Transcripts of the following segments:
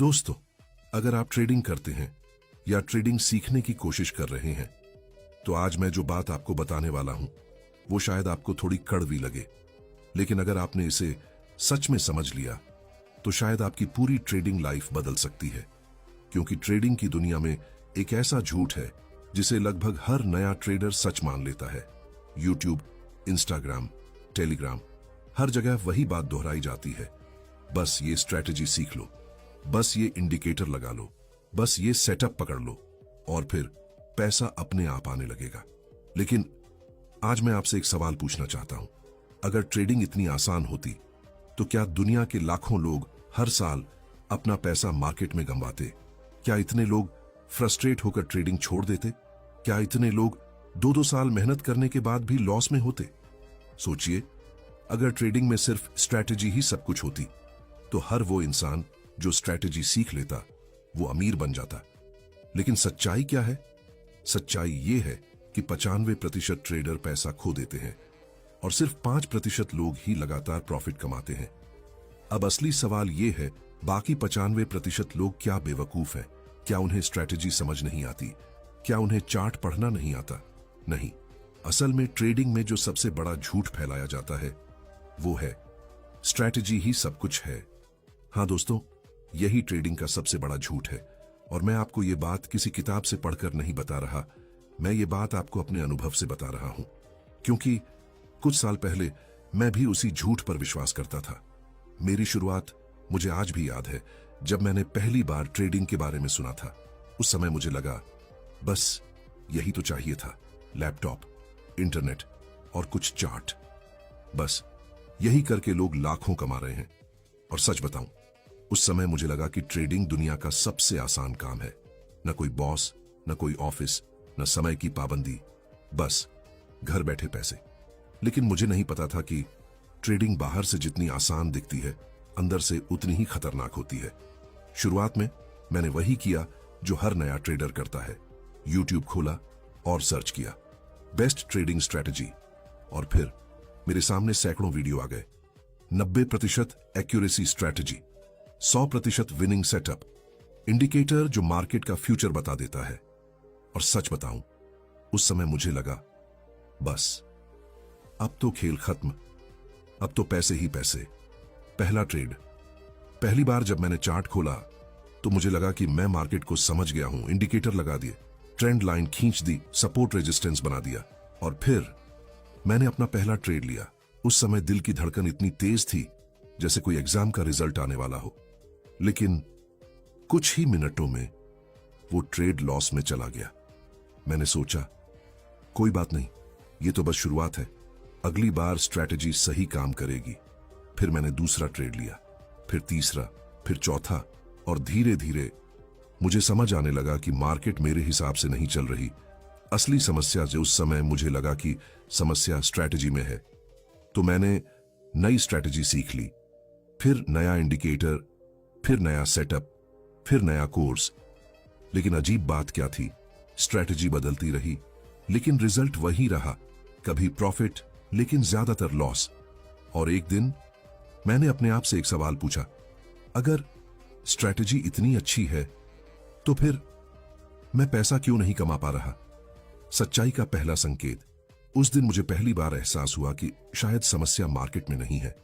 दोस्तों, अगर आप ट्रेडिंग करते हैं या ट्रेडिंग सीखने की कोशिश कर रहे हैं तो आज मैं जो बात आपको बताने वाला हूं वो शायद आपको थोड़ी कड़वी लगे, लेकिन अगर आपने इसे सच में समझ लिया तो शायद आपकी पूरी ट्रेडिंग लाइफ बदल सकती है। क्योंकि ट्रेडिंग की दुनिया में एक ऐसा झूठ है जिसे लगभग हर नया ट्रेडर सच मान लेता है। यूट्यूब, इंस्टाग्राम, टेलीग्राम, हर जगह वही बात दोहराई जाती है। बस ये स्ट्रैटेजी सीख लो, बस ये इंडिकेटर लगा लो, बस ये सेटअप पकड़ लो और फिर पैसा अपने आप आने लगेगा। लेकिन आज मैं आपसे एक सवाल पूछना चाहता हूं। अगर ट्रेडिंग इतनी आसान होती तो क्या दुनिया के लाखों लोग हर साल अपना पैसा मार्केट में गंवाते? क्या इतने लोग फ्रस्ट्रेट होकर ट्रेडिंग छोड़ देते? क्या इतने लोग 2-2 साल मेहनत करने के बाद भी लॉस में होते? सोचिए, अगर ट्रेडिंग में सिर्फ स्ट्रैटेजी ही सब कुछ होती तो हर वो इंसान जो स्ट्रैटेजी सीख लेता वो अमीर बन जाता। लेकिन सच्चाई क्या है? सच्चाई ये है कि 95% ट्रेडर पैसा खो देते हैं और सिर्फ 5% लोग ही लगातार प्रॉफिट कमाते हैं। अब असली सवाल ये है, बाकी 95% लोग क्या बेवकूफ हैं? क्या उन्हें स्ट्रैटेजी समझ नहीं आती? क्या उन्हें चार्ट पढ़ना नहीं आता? नहीं, असल में ट्रेडिंग में जो सबसे बड़ा झूठ फैलाया जाता है वो है स्ट्रैटेजी ही सब कुछ है। हाँ दोस्तों, यही ट्रेडिंग का सबसे बड़ा झूठ है और मैं आपको ये बात किसी किताब से पढ़कर नहीं बता रहा, मैं ये बात आपको अपने अनुभव से बता रहा हूं। क्योंकि कुछ साल पहले मैं भी उसी झूठ पर विश्वास करता था। मेरी शुरुआत मुझे आज भी याद है, जब मैंने पहली बार ट्रेडिंग के बारे में सुना था। उस समय मुझे लगा बस यही तो चाहिए था, लैपटॉप, इंटरनेट और कुछ चार्ट। बस यही करके लोग लाखों कमा रहे हैं। और सच बताऊं, उस समय मुझे लगा कि ट्रेडिंग दुनिया का सबसे आसान काम है। न कोई बॉस, न कोई ऑफिस, न समय की पाबंदी, बस घर बैठे पैसे। लेकिन मुझे नहीं पता था कि ट्रेडिंग बाहर से जितनी आसान दिखती है, अंदर से उतनी ही खतरनाक होती है। शुरुआत में मैंने वही किया जो हर नया ट्रेडर करता है। यूट्यूब खोला और सर्च किया बेस्ट ट्रेडिंग स्ट्रैटेजी, और फिर मेरे सामने सैकड़ों वीडियो आ गए। 90% accuracy strategy, 100% winning setup, indicator जो मार्केट का फ्यूचर बता देता है। और सच बताऊं, उस समय मुझे लगा बस अब तो खेल खत्म, अब तो पैसे ही पैसे। पहला ट्रेड, पहली बार जब मैंने चार्ट खोला तो मुझे लगा कि मैं मार्केट को समझ गया हूं। इंडिकेटर लगा दिए, ट्रेंड लाइन खींच दी, सपोर्ट रेजिस्टेंस बना दिया और फिर मैंने अपना पहला ट्रेड लिया। उस समय दिल की धड़कन इतनी तेज थी जैसे कोई एग्जाम का रिजल्ट आने वाला हो। लेकिन कुछ ही मिनटों में वो ट्रेड लॉस में चला गया। मैंने सोचा कोई बात नहीं, ये तो बस शुरुआत है, अगली बार स्ट्रैटेजी सही काम करेगी। फिर मैंने दूसरा ट्रेड लिया, फिर तीसरा, फिर चौथा, और धीरे धीरे मुझे समझ आने लगा कि मार्केट मेरे हिसाब से नहीं चल रही। असली समस्या जो उस समय मुझे लगा कि समस्या स्ट्रैटेजी में है, तो मैंने नई स्ट्रैटेजी सीख ली। फिर नया इंडिकेटर, फिर नया सेटअप, फिर नया कोर्स। लेकिन अजीब बात क्या थी, स्ट्रैटेजी बदलती रही लेकिन रिजल्ट वही रहा। कभी प्रॉफिट लेकिन ज्यादातर लॉस। और एक दिन मैंने अपने आप से एक सवाल पूछा, अगर स्ट्रैटेजी इतनी अच्छी है तो फिर मैं पैसा क्यों नहीं कमा पा रहा? सच्चाई का पहला संकेत, उस दिन मुझे पहली बार एहसास हुआ कि शायद समस्या मार्केट में नहीं है,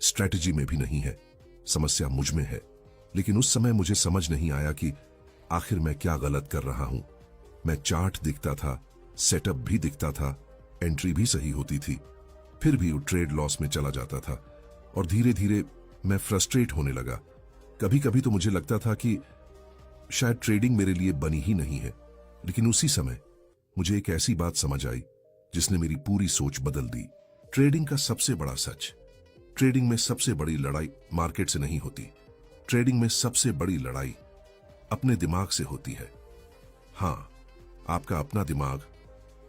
स्ट्रैटेजी में भी नहीं है, समस्या मुझ में है। लेकिन उस समय मुझे समझ नहीं आया कि आखिर मैं क्या गलत कर रहा हूं। मैं चार्ट दिखता था, सेटअप भी दिखता था, एंट्री भी सही होती थी, फिर भी वो ट्रेड लॉस में चला जाता था और धीरे धीरे मैं फ्रस्ट्रेट होने लगा। कभी कभी तो मुझे लगता था कि शायद ट्रेडिंग मेरे लिए बनी ही नहीं है। लेकिन उसी समय मुझे एक ऐसी बात समझ आई जिसने मेरी पूरी सोच बदल दी। ट्रेडिंग का सबसे बड़ा सच, ट्रेडिंग में सबसे बड़ी लड़ाई मार्केट से नहीं होती, ट्रेडिंग में सबसे बड़ी लड़ाई अपने दिमाग से होती है। हाँ, आपका अपना दिमाग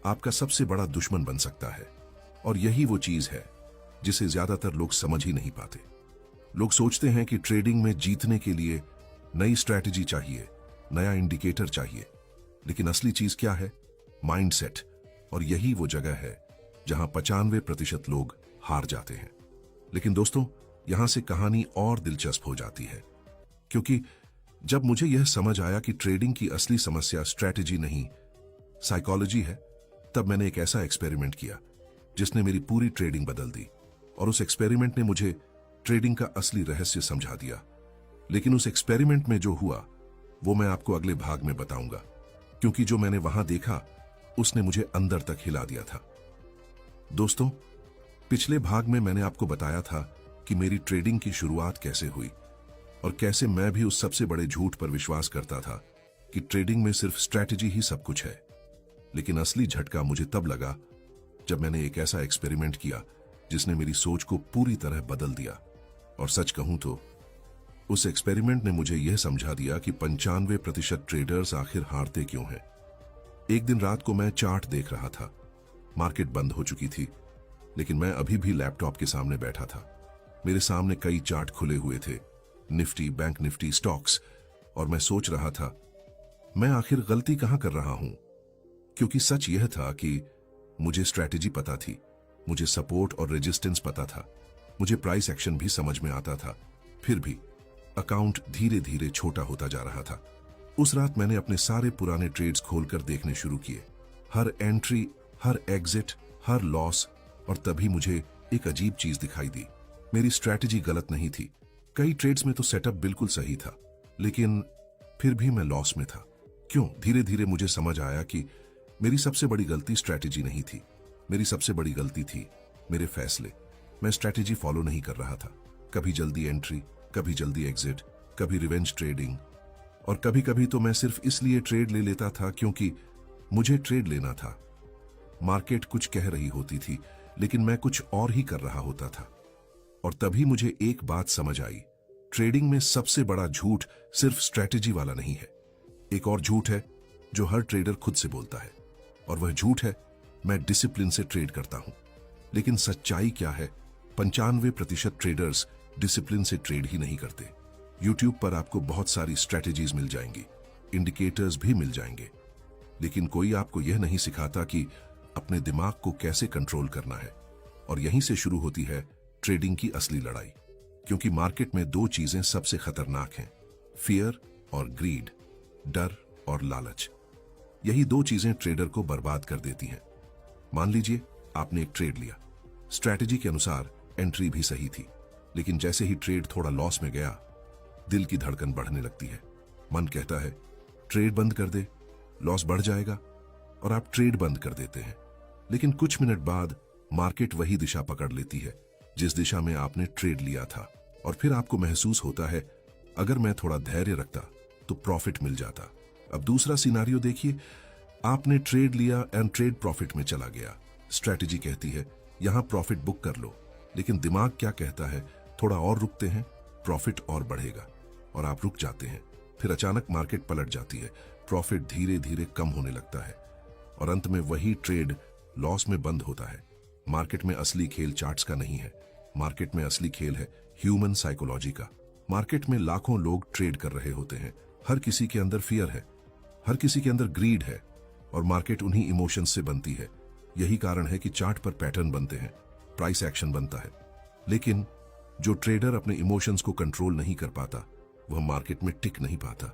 आपका सबसे बड़ा दुश्मन बन सकता है। और यही वो चीज है जिसे ज्यादातर लोग समझ ही नहीं पाते। लोग सोचते हैं कि ट्रेडिंग में जीतने के लिए नई स्ट्रैटेजी चाहिए, नया इंडिकेटर चाहिए। लेकिन असली चीज क्या है? माइंडसेट। और यही वो जगह है जहां 95% लोग हार जाते हैं। लेकिन दोस्तों, यहां से कहानी और दिलचस्प हो जाती है, क्योंकि जब मुझे यह समझ आया कि ट्रेडिंग की असली समस्या स्ट्रैटेजी नहीं, साइकोलॉजी है, तब मैंने एक ऐसा एक्सपेरिमेंट किया जिसने मेरी पूरी ट्रेडिंग बदल दी। और उस एक्सपेरिमेंट ने मुझे ट्रेडिंग का असली रहस्य समझा दिया। लेकिन उस एक्सपेरिमेंट में जो हुआ वो मैं आपको अगले भाग में बताऊंगा, क्योंकि जो मैंने वहां देखा उसने मुझे अंदर तक हिला दिया था। दोस्तों, पिछले भाग में मैंने आपको बताया था कि मेरी ट्रेडिंग की शुरुआत कैसे हुई और कैसे मैं भी उस सबसे बड़े झूठ पर विश्वास करता था कि ट्रेडिंग में सिर्फ स्ट्रैटेजी ही सब कुछ है। लेकिन असली झटका मुझे तब लगा जब मैंने एक ऐसा एक्सपेरिमेंट किया जिसने मेरी सोच को पूरी तरह बदल दिया। और सच कहूं तो उस एक्सपेरिमेंट ने मुझे यह समझा दिया कि 95% ट्रेडर्स आखिर हारते क्यों हैं। एक दिन रात को मैं चार्ट देख रहा था। मार्केट बंद हो चुकी थी, लेकिन मैं अभी भी लैपटॉप के सामने बैठा था। मेरे सामने कई चार्ट खुले हुए थे, निफ्टी, बैंक निफ्टी, स्टॉक्स, और मैं सोच रहा था मैं आखिर गलती कहां कर रहा हूं। क्योंकि सच यह था कि मुझे स्ट्रैटेजी पता थी, मुझे सपोर्ट और रेजिस्टेंस पता था, मुझे प्राइस एक्शन भी समझ में आता था। फिर भी अकाउंट धीरे धीरे छोटा होता जा रहा था। उस रात मैंने अपने सारे पुराने ट्रेड्स खोलकर देखने शुरू किए, हर एंट्री, हर एग्जिट, हर लॉस। और तभी मुझे एक अजीब चीज दिखाई दी। मेरी स्ट्रैटेजी गलत नहीं थी, कई ट्रेड्स में तो सेटअप बिल्कुल सही था, लेकिन फिर भी मैं लॉस में था। क्यों? धीरे धीरे मुझे समझ आया कि मेरी सबसे बड़ी गलती स्ट्रैटेजी नहीं थी, मेरी सबसे बड़ी गलती थी मेरे फैसले। मैं स्ट्रैटेजी फॉलो नहीं कर रहा था। कभी जल्दी एंट्री, कभी जल्दी एग्जिट, कभी रिवेंज ट्रेडिंग, और कभी कभी तो मैं सिर्फ इसलिए ट्रेड ले लेता था क्योंकि मुझे ट्रेड लेना था। मार्केट कुछ कह रही होती थी, लेकिन मैं कुछ और ही कर रहा होता था। और तभी मुझे एक बात समझ आई, ट्रेडिंग में सबसे बड़ा झूठ सिर्फ स्ट्रैटेजी वाला नहीं है। एक और झूठ है जो हर ट्रेडर खुद से बोलता है, और वह झूठ है मैं डिसिप्लिन से ट्रेड करता हूं। लेकिन सच्चाई क्या है? 95% ट्रेडर्स डिसिप्लिन से ट्रेड ही नहीं करते। यूट्यूब पर आपको बहुत सारी स्ट्रैटेजीज मिल जाएंगी, इंडिकेटर्स भी मिल जाएंगे, लेकिन कोई आपको यह नहीं सिखाता कि अपने दिमाग को कैसे कंट्रोल करना है। और यहीं से शुरू होती है ट्रेडिंग की असली लड़ाई। क्योंकि मार्केट में दो चीजें सबसे खतरनाक हैं, फियर और ग्रीड, डर और लालच। यही दो चीजें ट्रेडर को बर्बाद कर देती हैं। मान लीजिए आपने एक ट्रेड लिया, स्ट्रैटेजी के अनुसार एंट्री भी सही थी, लेकिन जैसे ही ट्रेड थोड़ा लॉस में गया, दिल की धड़कन बढ़ने लगती है। मन कहता है ट्रेड बंद कर दे, लॉस बढ़ जाएगा, और आप ट्रेड बंद कर देते हैं। लेकिन कुछ मिनट बाद मार्केट वही दिशा पकड़ लेती है जिस दिशा में आपने ट्रेड लिया था, और फिर आपको महसूस होता है अगर मैं थोड़ा धैर्य रखता तो प्रॉफिट मिल जाता। अब दूसरा सिनारियो देखिए, आपने ट्रेड लिया एंड ट्रेड प्रॉफिट में चला गया। स्ट्रैटेजी कहती है यहां प्रॉफिट बुक कर लो, लेकिन दिमाग क्या कहता है, थोड़ा और रुकते हैं, प्रॉफिट और बढ़ेगा, और आप रुक जाते हैं। फिर अचानक मार्केट पलट जाती है, प्रॉफिट धीरे धीरे कम होने लगता है, और अंत में वही ट्रेड लॉस में बंद होता है। मार्केट में असली खेल चार्ट्स का नहीं है, मार्केट में असली खेल है ह्यूमन साइकोलॉजी का। मार्केट में लाखों लोग ट्रेड कर रहे होते हैं, हर किसी के अंदर फियर है, हर किसी के अंदर ग्रीड है, और मार्केट उन्हीं इमोशंस से बनती है। यही कारण है कि चार्ट पर पैटर्न बनते हैं, प्राइस एक्शन बनता है। लेकिन जो ट्रेडर अपने इमोशंस को कंट्रोल नहीं कर पाता, वह मार्केट में टिक नहीं पाता।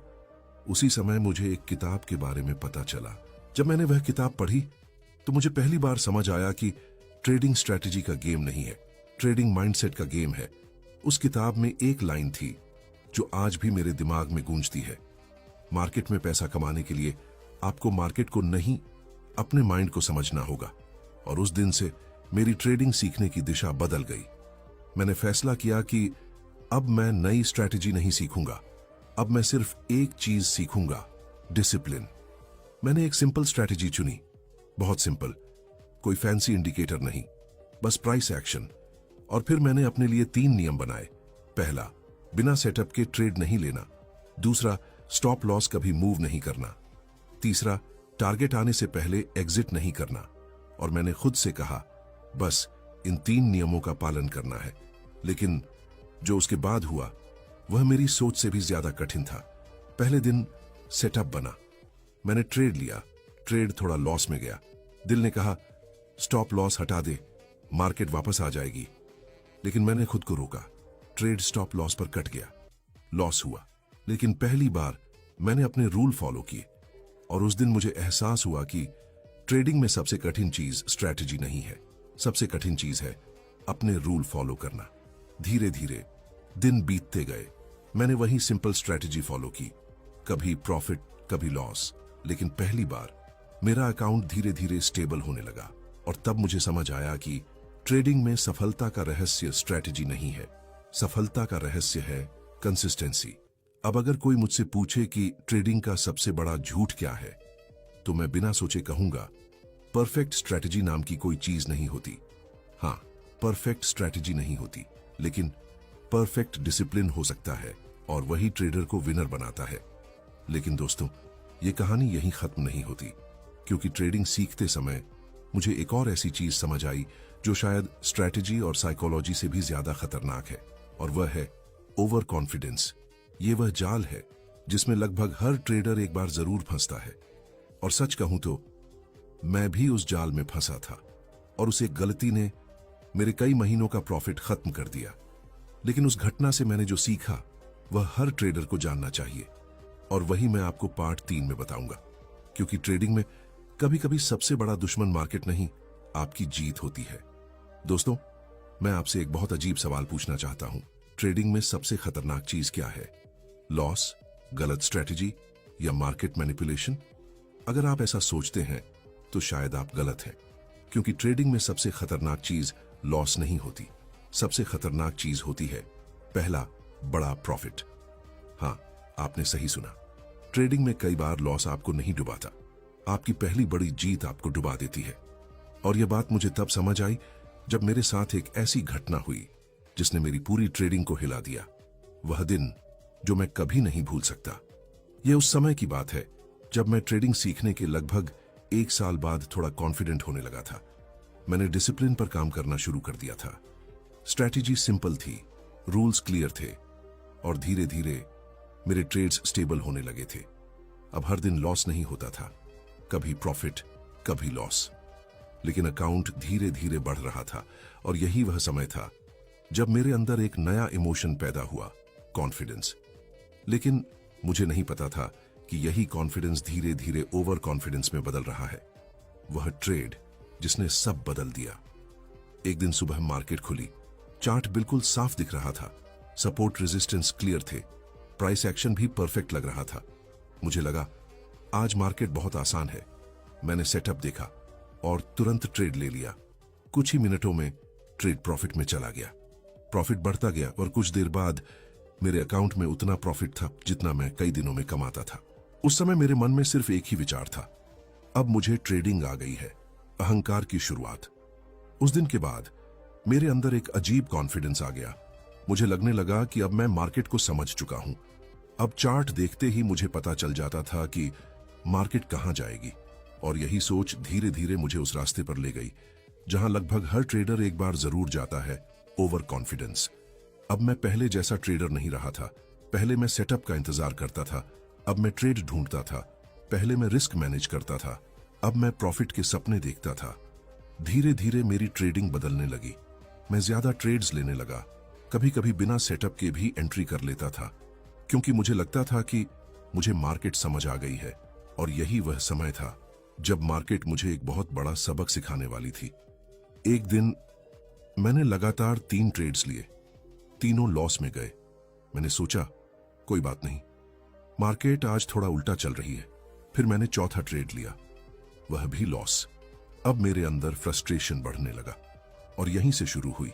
उसी समय मुझे एक किताब के बारे में पता चला। जब मैंने वह किताब पढ़ी तो मुझे पहली बार समझ आया कि ट्रेडिंग स्ट्रैटेजी का गेम नहीं है, ट्रेडिंग माइंडसेट का गेम है। उस किताब में एक लाइन थी जो आज भी मेरे दिमाग में गूंजती है, मार्केट में पैसा कमाने के लिए आपको मार्केट को नहीं, अपने माइंड को समझना होगा। और उस दिन से मेरी ट्रेडिंग सीखने की दिशा बदल गई। मैंने फैसला किया कि अब मैं नई स्ट्रैटेजी नहीं सीखूंगा, अब मैं सिर्फ एक चीज सीखूंगा, डिसिप्लिन। मैंने एक सिंपल स्ट्रैटेजी चुनी, बहुत सिंपल, कोई फैंसी इंडिकेटर नहीं, बस प्राइस एक्शन। और फिर मैंने अपने लिए 3 नियम बनाए। पहला, बिना सेटअप के ट्रेड नहीं लेना। दूसरा, स्टॉप लॉस कभी मूव नहीं करना। तीसरा, टारगेट आने से पहले एग्जिट नहीं करना। और मैंने खुद से कहा बस इन 3 नियमों का पालन करना है। लेकिन जो उसके बाद हुआ वह मेरी सोच से भी ज्यादा कठिन था। पहले दिन सेटअप बना, मैंने ट्रेड लिया, ट्रेड थोड़ा लॉस में गया। दिल ने कहा स्टॉप लॉस हटा दे, मार्केट वापस आ जाएगी। लेकिन मैंने खुद को रोका, ट्रेड स्टॉप लॉस पर कट गया, लॉस हुआ। लेकिन पहली बार मैंने अपने रूल फॉलो किए और उस दिन मुझे एहसास हुआ कि ट्रेडिंग में सबसे कठिन चीज स्ट्रैटेजी नहीं है, सबसे कठिन चीज है अपने रूल फॉलो करना। धीरे धीरे दिन बीतते गए, मैंने वही सिंपल स्ट्रैटेजी फॉलो की, कभी प्रॉफिट कभी लॉस, लेकिन पहली बार मेरा अकाउंट धीरे धीरे स्टेबल होने लगा। और तब मुझे समझ आया कि ट्रेडिंग में सफलता का रहस्य स्ट्रैटेजी नहीं है, सफलता का रहस्य है कंसिस्टेंसी। अब अगर कोई मुझसे पूछे कि ट्रेडिंग का सबसे बड़ा झूठ क्या है, तो मैं बिना सोचे कहूंगा परफेक्ट स्ट्रैटेजी नाम की कोई चीज नहीं होती। हाँ, परफेक्ट स्ट्रैटेजी नहीं होती, लेकिन परफेक्ट डिसिप्लिन हो सकता है और वही ट्रेडर को विनर बनाता है। लेकिन दोस्तों, ये कहानी यहीं खत्म नहीं होती, क्योंकि ट्रेडिंग सीखते समय मुझे एक और ऐसी चीज समझ आई जो शायद स्ट्रैटेजी और साइकोलॉजी से भी ज्यादा खतरनाक है, और वह है ओवर कॉन्फिडेंस। ये वह जाल है जिसमें लगभग हर ट्रेडर एक बार जरूर फंसता है। और सच कहूं तो मैं भी उस जाल में फंसा था, और उस एक गलती ने मेरे कई महीनों का प्रॉफिट खत्म कर दिया। लेकिन उस घटना से मैंने जो सीखा वह हर ट्रेडर को जानना चाहिए, और वही मैं आपको पार्ट 3 में बताऊंगा। क्योंकि ट्रेडिंग में कभी कभी सबसे बड़ा दुश्मन मार्केट नहीं, आपकी जीत होती है। दोस्तों, मैं आपसे एक बहुत अजीब सवाल पूछना चाहता हूं। ट्रेडिंग में सबसे खतरनाक चीज क्या है? लॉस, गलत स्ट्रैटेजी या मार्केट मैनिपुलेशन? अगर आप ऐसा सोचते हैं तो शायद आप गलत हैं, क्योंकि ट्रेडिंग में सबसे खतरनाक चीज लॉस नहीं होती। सबसे खतरनाक चीज होती है पहला बड़ा प्रॉफिट। हाँ, आपने सही सुना। ट्रेडिंग में कई बार लॉस आपको नहीं डुबाता, आपकी पहली बड़ी जीत आपको डुबा देती है। और यह बात मुझे तब समझ आई जब मेरे साथ एक ऐसी घटना हुई जिसने मेरी पूरी ट्रेडिंग को हिला दिया। वह दिन जो मैं कभी नहीं भूल सकता। यह उस समय की बात है जब मैं ट्रेडिंग सीखने के लगभग 1 साल बाद थोड़ा कॉन्फिडेंट होने लगा था। मैंने डिसिप्लिन पर काम करना शुरू कर दिया था। स्ट्रैटेजी सिंपल थी, रूल्स क्लियर थे, और धीरे धीरे मेरे ट्रेड्स स्टेबल होने लगे थे। अब हर दिन लॉस नहीं होता था, कभी प्रॉफिट कभी लॉस, लेकिन अकाउंट धीरे धीरे बढ़ रहा था। और यही वह समय था जब मेरे अंदर एक नया इमोशन पैदा हुआ, कॉन्फिडेंस। लेकिन मुझे नहीं पता था कि यही कॉन्फिडेंस धीरे धीरे ओवर कॉन्फिडेंस में बदल रहा है। वह ट्रेड जिसने सब बदल दिया। एक दिन सुबह मार्केट खुली, चार्ट बिल्कुल साफ दिख रहा था, सपोर्ट रेजिस्टेंस क्लियर थे, प्राइस एक्शन भी परफेक्ट लग रहा था। मुझे लगा आज मार्केट बहुत आसान है। मैंने सेटअप देखा और तुरंत ट्रेड ले लिया। कुछ ही मिनटों में ट्रेड प्रॉफिट में चला गया। प्रॉफिट बढ़ता गया और कुछ देर बाद मेरे अकाउंट में उतना प्रॉफिट था जितना मैं कई दिनों में कमाता था। उस समय मेरे मन में सिर्फ एक ही विचार था, अब मुझे ट्रेडिंग आ गई है, अहंकार की शुरुआत। उस दिन के बाद मेरे अंदर एक अजीब कॉन्फिडेंस आ गया। मुझे लगने लगा कि अब मैं मार्केट को समझ चुका हूं। अब चार्ट देखते ही मुझे पता चल जाता था कि मार्केट कहां जाएगी, और यही सोच धीरे धीरे मुझे उस रास्ते पर ले गई जहां लगभग हर ट्रेडर एक बार जरूर जाता है, ओवर कॉन्फिडेंस। अब मैं पहले जैसा ट्रेडर नहीं रहा था। पहले मैं सेटअप का इंतजार करता था, अब मैं ट्रेड ढूंढता था। पहले मैं रिस्क मैनेज करता था, अब मैं प्रॉफिट के सपने देखता था। धीरे धीरे मेरी ट्रेडिंग बदलने लगी। मैं ज्यादा ट्रेड्स लेने लगा, कभी कभी बिना सेटअप के भी एंट्री कर लेता था, क्योंकि मुझे लगता था कि मुझे मार्केट समझ आ गई है। और यही वह समय था जब मार्केट मुझे एक बहुत बड़ा सबक सिखाने वाली थी। एक दिन मैंने लगातार 3 ट्रेड्स लिए, तीनों लॉस में गए। मैंने सोचा कोई बात नहीं, मार्केट आज थोड़ा उल्टा चल रही है। फिर मैंने चौथा ट्रेड लिया, वह भी लॉस। अब मेरे अंदर फ्रस्ट्रेशन बढ़ने लगा और यहीं से शुरू हुई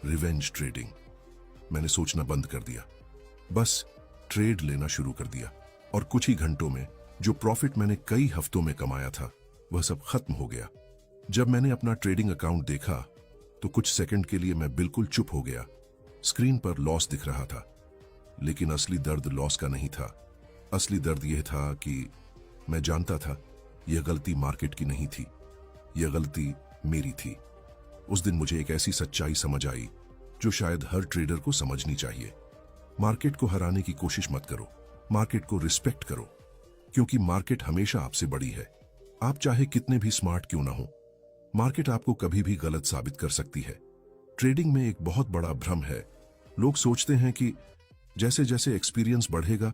रिवेंज ट्रेडिंग। मैंने सोचना बंद कर दिया, बस ट्रेड लेना शुरू कर दिया। और कुछ ही घंटों में जो प्रॉफिट मैंने कई हफ्तों में कमाया था वह सब खत्म हो गया। जब मैंने अपना ट्रेडिंग अकाउंट देखा तो कुछ सेकंड के लिए मैं बिल्कुल चुप हो गया। स्क्रीन पर लॉस दिख रहा था, लेकिन असली दर्द लॉस का नहीं था। असली दर्द यह था कि मैं जानता था यह गलती मार्केट की नहीं थी, यह गलती मेरी थी। उस दिन मुझे एक ऐसी सच्चाई समझ आई जो शायद हर ट्रेडर को समझनी चाहिए। मार्केट को हराने की कोशिश मत करो, मार्केट को रिस्पेक्ट करो, क्योंकि मार्केट हमेशा आपसे बड़ी है। आप चाहे कितने भी स्मार्ट क्यों ना हो, मार्केट आपको कभी भी गलत साबित कर सकती है। ट्रेडिंग में एक बहुत बड़ा भ्रम है, लोग सोचते हैं कि जैसे जैसे एक्सपीरियंस बढ़ेगा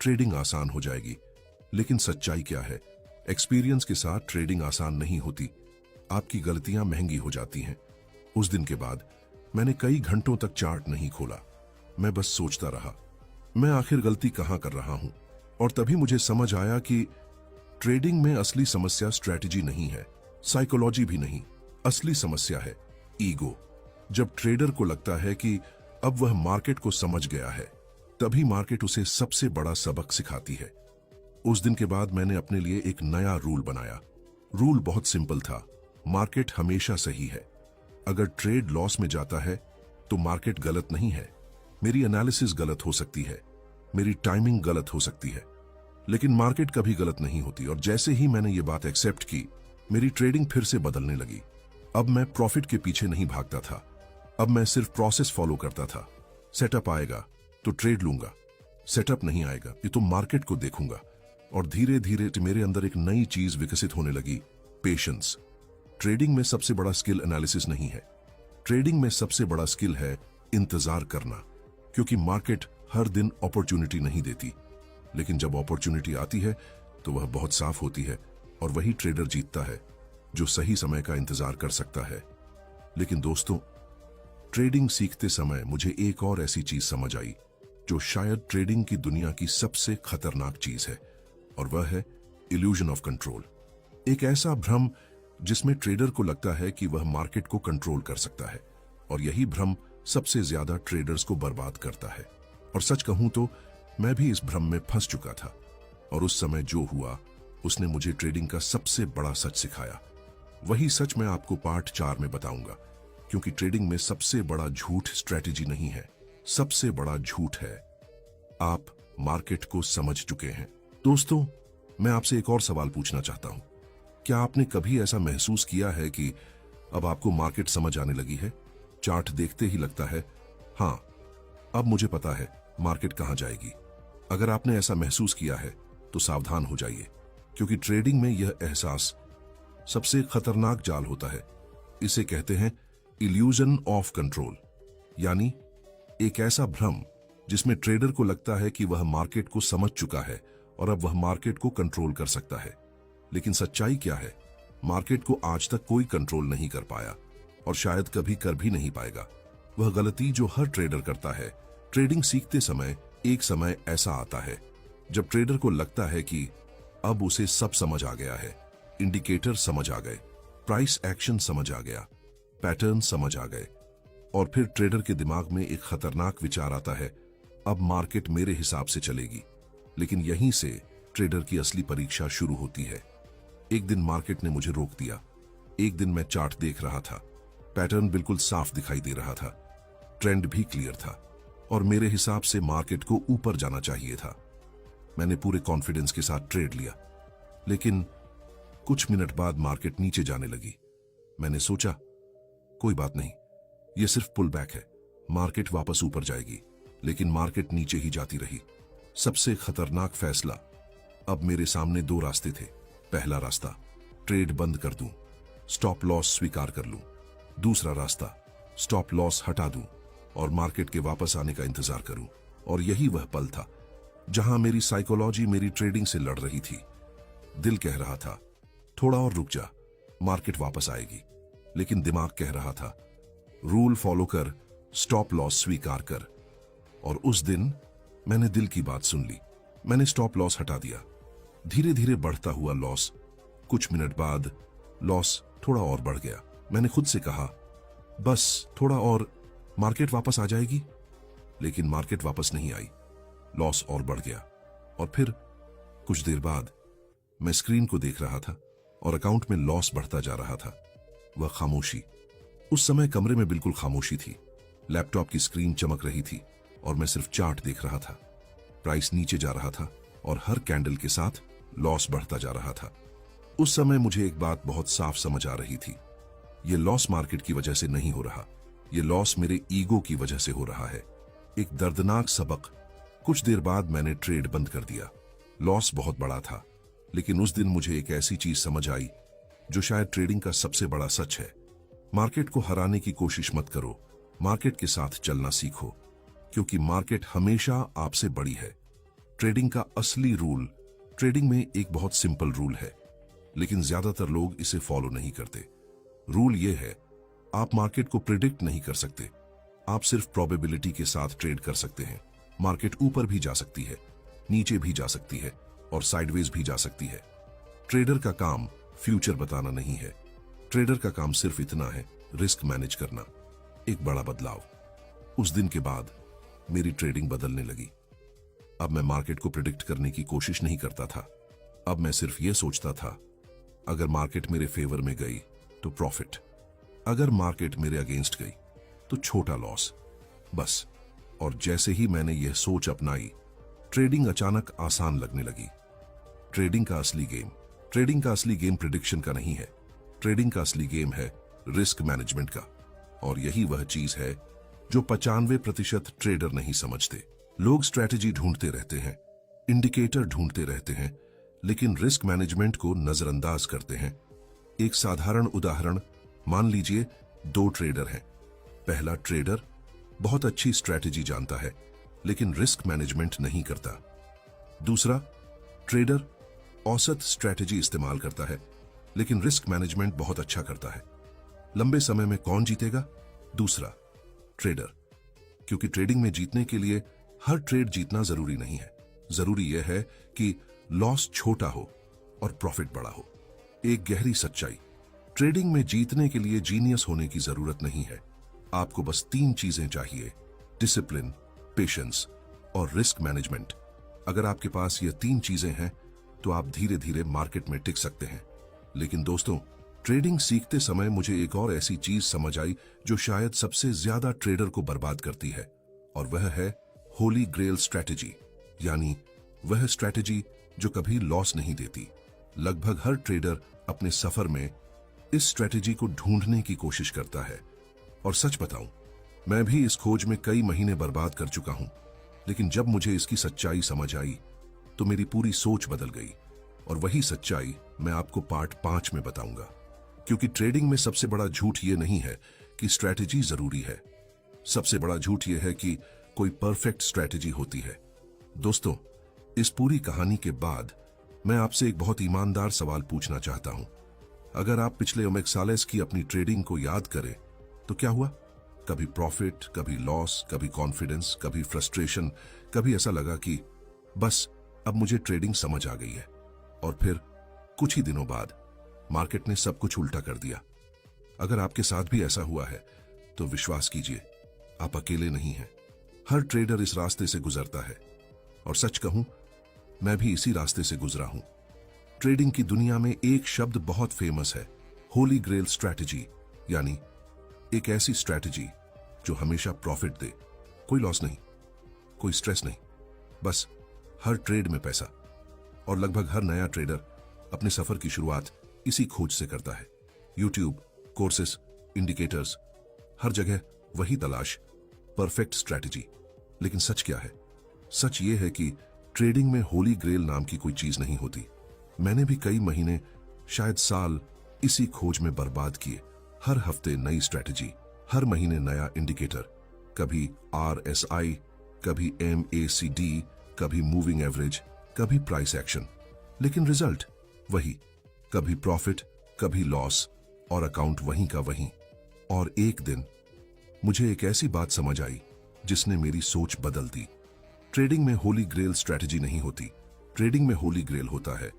ट्रेडिंग आसान हो जाएगी। लेकिन सच्चाई क्या है? एक्सपीरियंस के साथ ट्रेडिंग आसान नहीं होती। आपकी गलतियां महंगी हो जाती हैं। उस दिन के बाद मैंने कई घंटों तक चार्ट नहीं खोला। मैं बस सोचता रहा, मैं आखिर गलती कहां कर रहा हूं। और तभी मुझे समझ आया कि ट्रेडिंग में असली समस्या स्ट्रैटेजी नहीं है, साइकोलॉजी भी नहीं। असली समस्या है ईगो। जब ट्रेडर को लगता है कि अब वह मार्केट को समझ गया है, तभी मार्केट उसे सबसे बड़ा सबक सिखाती है। उस दिन के बाद मैंने अपने लिए एक नया रूल बनाया। रूल बहुत सिंपल था, मार्केट हमेशा सही है। अगर ट्रेड लॉस में जाता है तो मार्केट गलत नहीं है। मेरी एनालिसिस गलत हो सकती है, मेरी टाइमिंग गलत हो सकती है, लेकिन मार्केट कभी गलत नहीं होती। और जैसे ही मैंने ये बात एक्सेप्ट की, मेरी ट्रेडिंग फिर से बदलने लगी। अब मैं प्रॉफिट के पीछे नहीं भागता था, अब मैं सिर्फ प्रोसेस फॉलो करता था। सेटअप आएगा तो ट्रेड लूंगा, सेटअप नहीं आएगा ये तो मार्केट को देखूंगा। और धीरे धीरे मेरे अंदर एक नई चीज विकसित होने लगी, पेशेंस। ट्रेडिंग में सबसे बड़ा स्किल एनालिसिस नहीं है, ट्रेडिंग में सबसे बड़ा स्किल है इंतजार करना। क्योंकि मार्केट हर दिन अपॉर्चुनिटी नहीं देती, लेकिन जब अपॉर्चुनिटी आती है तो वह बहुत साफ होती है। और वही ट्रेडर जीतता है जो सही समय का इंतजार कर सकता है। लेकिन दोस्तों, ट्रेडिंग सीखते समय मुझे एक और ऐसी चीज समझ आई जो शायद ट्रेडिंग की दुनिया की सबसे खतरनाक चीज है, और वह है इल्यूजन ऑफ कंट्रोल। एक ऐसा भ्रम जिसमें ट्रेडर को लगता है कि वह मार्केट को कंट्रोल कर सकता है, और यही भ्रम सबसे ज्यादा ट्रेडर्स को बर्बाद करता है। और सच कहूं तो मैं भी इस भ्रम में फंस चुका था, और उस समय जो हुआ उसने मुझे ट्रेडिंग का सबसे बड़ा सच सिखाया। वही सच मैं आपको पार्ट 4 में बताऊंगा, क्योंकि ट्रेडिंग में सबसे बड़ा झूठ स्ट्रैटेजी नहीं है, सबसे बड़ा झूठ है आप मार्केट को समझ चुके हैं। दोस्तों, मैं आपसे एक और सवाल पूछना चाहता हूं। क्या आपने कभी ऐसा महसूस किया है कि अब आपको मार्केट समझ आने लगी है? चार्ट देखते ही लगता है, हां, अब मुझे पता है मार्केट कहां जाएगी। अगर आपने ऐसा महसूस किया है तो सावधान हो जाइए, क्योंकि ट्रेडिंग में यह एहसास सबसे खतरनाक जाल होता है। इसे कहते हैं इल्यूजन ऑफ कंट्रोल, यानी एक ऐसा भ्रम जिसमें ट्रेडर को लगता है कि वह मार्केट को समझ चुका है और अब वह मार्केट को कंट्रोल कर सकता है। लेकिन सच्चाई क्या है? मार्केट को आज तक कोई कंट्रोल नहीं कर पाया, और शायद कभी कर भी नहीं पाएगा। वह गलती जो हर ट्रेडर करता है, ट्रेडिंग सीखते समय एक समय ऐसा आता है जब ट्रेडर को लगता है कि अब उसे सब समझ आ गया है। इंडिकेटर समझ आ गए, प्राइस एक्शन समझ आ गया, पैटर्न समझ आ गए, और फिर ट्रेडर के दिमाग में एक खतरनाक विचार आता है, अब मार्केट मेरे हिसाब से चलेगी। लेकिन यहीं से ट्रेडर की असली परीक्षा शुरू होती है। एक दिन मार्केट ने मुझे रोक दिया। एक दिन मैं चार्ट देख रहा था, पैटर्न बिल्कुल साफ दिखाई दे रहा था, ट्रेंड भी क्लियर था, और मेरे हिसाब से मार्केट को ऊपर जाना चाहिए था। मैंने पूरे कॉन्फिडेंस के साथ ट्रेड लिया, लेकिन कुछ मिनट बाद मार्केट नीचे जाने लगी। मैंने सोचा, कोई बात नहीं, यह सिर्फ पुल बैक है, मार्केट वापस ऊपर जाएगी। लेकिन मार्केट नीचे ही जाती रही। सबसे खतरनाक फैसला, अब मेरे सामने दो रास्ते थे। पहला रास्ता, ट्रेड बंद कर दूं, स्टॉप लॉस स्वीकार कर लूं। दूसरा रास्ता, स्टॉप लॉस हटा दूं और मार्केट के वापस आने का इंतजार करूं। और यही वह पल था जहां मेरी साइकोलॉजी मेरी ट्रेडिंग से लड़ रही थी। दिल कह रहा था, थोड़ा और रुक जा, मार्केट वापस आएगी। लेकिन दिमाग कह रहा था, रूल फॉलो कर, स्टॉप लॉस स्वीकार कर। और उस दिन मैंने दिल की बात सुन ली। मैंने स्टॉप लॉस हटा दिया। धीरे धीरे बढ़ता हुआ लॉस, कुछ मिनट बाद लॉस थोड़ा और बढ़ गया। मैंने खुद से कहा, बस थोड़ा और, मार्केट वापस आ जाएगी। लेकिन मार्केट वापस नहीं आई, लॉस और बढ़ गया। और फिर कुछ देर बाद मैं स्क्रीन को देख रहा था और अकाउंट में लॉस बढ़ता जा रहा था। वह खामोशी। उस समय कमरे में बिल्कुल खामोशी थी। लैपटॉप की स्क्रीन चमक रही थी और मैं सिर्फ चार्ट देख रहा था। प्राइस नीचे जा रहा था और हर कैंडल के साथ लॉस बढ़ता जा रहा था। उस समय मुझे एक बात बहुत साफ समझ आ रही थी, यह लॉस मार्केट की वजह से नहीं हो रहा, यह लॉस मेरे ईगो की वजह से हो रहा है। एक दर्दनाक सबक। कुछ देर बाद मैंने ट्रेड बंद कर दिया। लॉस बहुत बड़ा था, लेकिन उस दिन मुझे एक ऐसी चीज समझ आई जो शायद ट्रेडिंग का सबसे बड़ा सच है। मार्केट को हराने की कोशिश मत करो, मार्केट के साथ चलना सीखो, क्योंकि मार्केट हमेशा आपसे बड़ी है। ट्रेडिंग का असली रूल। ट्रेडिंग में एक बहुत सिंपल रूल है, लेकिन ज्यादातर लोग इसे फॉलो नहीं करते। रूल ये है, आप मार्केट को प्रिडिक्ट नहीं कर सकते। आप सिर्फ प्रोबेबिलिटी के साथ ट्रेड कर सकते हैं। मार्केट ऊपर भी जा सकती है, नीचे भी जा सकती है और साइडवेज भी जा सकती है। ट्रेडर का काम फ्यूचर बताना नहीं है। ट्रेडर का काम सिर्फ इतना है, रिस्क मैनेज करना। एक बड़ा बदलाव। उस दिन के बाद मेरी ट्रेडिंग बदलने लगी। अब मैं मार्केट को प्रिडिक्ट करने की कोशिश नहीं करता था। अब मैं सिर्फ यह सोचता था, अगर मार्केट मेरे फेवर में गई तो प्रॉफिट, अगर मार्केट मेरे अगेंस्ट गई तो छोटा लॉस, बस। और जैसे ही मैंने यह सोच अपनाई, ट्रेडिंग अचानक आसान लगने लगी। ट्रेडिंग का असली गेम प्रिडिक्शन का नहीं है। ट्रेडिंग का असली गेम है रिस्क मैनेजमेंट का। और यही वह चीज है जो 95% ट्रेडर नहीं समझते। लोग स्ट्रैटेजी ढूंढते रहते हैं, इंडिकेटर ढूंढते रहते हैं, लेकिन रिस्क मैनेजमेंट को नजरअंदाज करते हैं। एक साधारण उदाहरण, मान लीजिए 2 ट्रेडर हैं। पहला ट्रेडर बहुत अच्छी स्ट्रैटेजी जानता है, लेकिन रिस्क मैनेजमेंट नहीं करता। दूसरा ट्रेडर औसत स्ट्रैटेजी इस्तेमाल करता है, लेकिन रिस्क मैनेजमेंट बहुत अच्छा करता है। लंबे समय में कौन जीतेगा? दूसरा ट्रेडर। क्योंकि ट्रेडिंग में जीतने के लिए हर ट्रेड जीतना जरूरी नहीं है। जरूरी यह है कि लॉस छोटा हो और प्रॉफिट बड़ा हो। एक गहरी सच्चाई, ट्रेडिंग में जीतने के लिए जीनियस होने की जरूरत नहीं है। आपको बस 3 चीजें चाहिए, डिसिप्लिन, पेशेंस और रिस्क मैनेजमेंट। अगर आपके पास ये 3 चीजें हैं तो आप धीरे धीरे मार्केट में टिक सकते हैं। लेकिन दोस्तों, ट्रेडिंग सीखते समय मुझे एक और ऐसी चीज समझ आई जो शायद सबसे ज्यादा ट्रेडर को बर्बाद करती है, और वह है होली ग्रेल स्ट्रैटेजी। यानी वह स्ट्रैटेजी जो कभी लॉस नहीं देती। लगभग हर ट्रेडर अपने सफर में इस स्ट्रैटेजी को ढूंढने की कोशिश करता है। और सच बताऊं, मैं भी इस खोज में कई महीने बर्बाद कर चुका हूं। लेकिन जब मुझे इसकी सच्चाई समझ आई तो मेरी पूरी सोच बदल गई। और वही सच्चाई मैं आपको पार्ट 5 में बताऊंगा। क्योंकि ट्रेडिंग में सबसे बड़ा झूठ ये नहीं है कि स्ट्रैटेजी जरूरी है। सबसे बड़ा झूठ यह है कि कोई परफेक्ट स्ट्रैटेजी होती है। दोस्तों, इस पूरी कहानी के बाद मैं आपसे एक बहुत ईमानदार सवाल पूछना चाहता हूं। अगर आप पिछले ओमेग सालेस की अपनी ट्रेडिंग को याद करें तो क्या हुआ? कभी प्रॉफिट, कभी लॉस, कभी कॉन्फिडेंस, कभी फ्रस्ट्रेशन, कभी ऐसा लगा कि बस अब मुझे ट्रेडिंग समझ आ गई है। और फिर कुछ ही दिनों बाद मार्केट ने सब कुछ उल्टा कर दिया। अगर आपके साथ भी ऐसा हुआ है तो विश्वास कीजिए, आप अकेले नहीं हैं। हर ट्रेडर इस रास्ते से गुजरता है। और सच कहूं, मैं भी इसी रास्ते से गुजरा हूं। ट्रेडिंग की दुनिया में एक शब्द बहुत फेमस है, होली ग्रेल स्ट्रैटेजी। यानी एक ऐसी स्ट्रैटेजी जो हमेशा प्रॉफिट दे, कोई लॉस नहीं, कोई स्ट्रेस नहीं, बस हर ट्रेड में पैसा। और लगभग हर नया ट्रेडर अपने सफर की शुरुआत इसी खोज से करता है। यूट्यूब, कोर्सेस, इंडिकेटर्स, हर जगह वही तलाश, परफेक्ट स्ट्रैटेजी। लेकिन सच क्या है? सच ये है कि ट्रेडिंग में होली ग्रेल नाम की कोई चीज नहीं होती। मैंने भी कई महीने, शायद साल, इसी खोज में बर्बाद किए। हर हफ्ते नई स्ट्रैटेजी, हर महीने नया इंडिकेटर, कभी RSI, कभी MACD, कभी मूविंग एवरेज, कभी प्राइस एक्शन। लेकिन रिजल्ट वही, कभी प्रॉफिट, कभी लॉस, और अकाउंट वहीं का वहीं। और एक दिन मुझे एक ऐसी बात समझ आई जिसने मेरी सोच बदल दी। ट्रेडिंग में होली ग्रेल स्ट्रैटेजी नहीं होती। ट्रेडिंग में होली ग्रेल होता है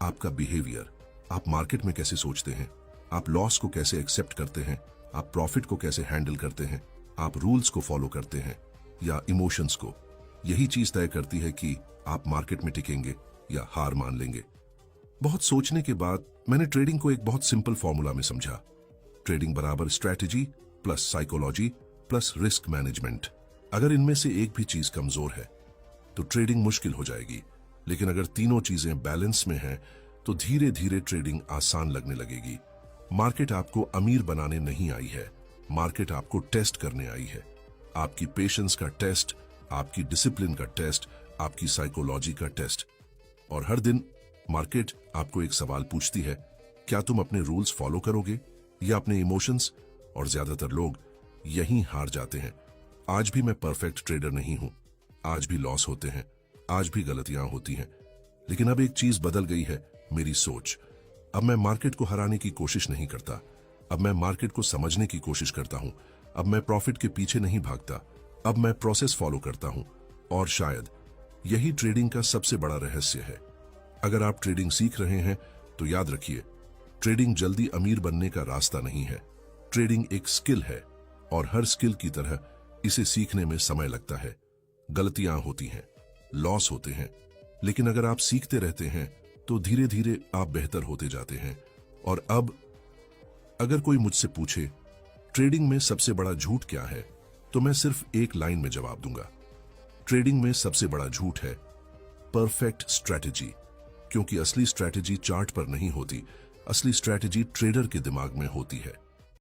आपका बिहेवियर। आप मार्केट में कैसे सोचते हैं, आप लॉस को कैसे एक्सेप्ट करते हैं, आप प्रॉफिट को कैसे हैंडल करते हैं, आप रूल्स को फॉलो करते हैं या इमोशंस को। यही चीज तय करती है कि आप मार्केट में टिकेंगे या हार मान लेंगे। बहुत सोचने के बाद मैंने ट्रेडिंग को एक बहुत सिंपल फॉर्मूला में समझा। ट्रेडिंग बराबर strategy plus psychology plus risk management. अगर इनमें से एक भी चीज कमजोर है तो ट्रेडिंग मुश्किल हो जाएगी। लेकिन अगर तीनों चीजें बैलेंस में हैं तो धीरे धीरे ट्रेडिंग आसान लगने लगेगी। मार्केट आपको अमीर बनाने नहीं आई है, मार्केट आपको टेस्ट करने आई है। आपकी पेशेंस का टेस्ट, आपकी डिसिप्लिन का टेस्ट, आपकी साइकोलॉजी का टेस्ट। और हर दिन मार्केट आपको एक सवाल पूछती है, क्या तुम अपने रूल्स फॉलो करोगे या अपने इमोशंस? और ज्यादातर लोग यहीं हार जाते हैं। आज भी मैं परफेक्ट ट्रेडर नहीं हूं, आज भी लॉस होते हैं, आज भी गलतियां होती हैं, लेकिन अब एक चीज बदल गई है, मेरी सोच। अब मैं मार्केट को हराने की कोशिश नहीं करता, अब मैं मार्केट को समझने की कोशिश करता हूं। अब मैं प्रॉफिट के पीछे नहीं भागता, अब मैं प्रोसेस फॉलो करता हूं। और शायद यही ट्रेडिंग का सबसे बड़ा रहस्य है। अगर आप ट्रेडिंग सीख रहे हैं तो याद रखिए, ट्रेडिंग जल्दी अमीर बनने का रास्ता नहीं है। ट्रेडिंग एक स्किल है और हर स्किल की तरह इसे सीखने में समय लगता है। गलतियां होती हैं, लॉस होते हैं, लेकिन अगर आप सीखते रहते हैं तो धीरे धीरे आप बेहतर होते जाते हैं। और अब अगर कोई मुझसे पूछे ट्रेडिंग में सबसे बड़ा झूठ क्या है, तो मैं सिर्फ एक लाइन में जवाब दूंगा। ट्रेडिंग में सबसे बड़ा झूठ है परफेक्ट स्ट्रैटेजी, क्योंकि असली स्ट्रैटेजी चार्ट पर नहीं होती, असली स्ट्रैटेजी ट्रेडर के दिमाग में होती है।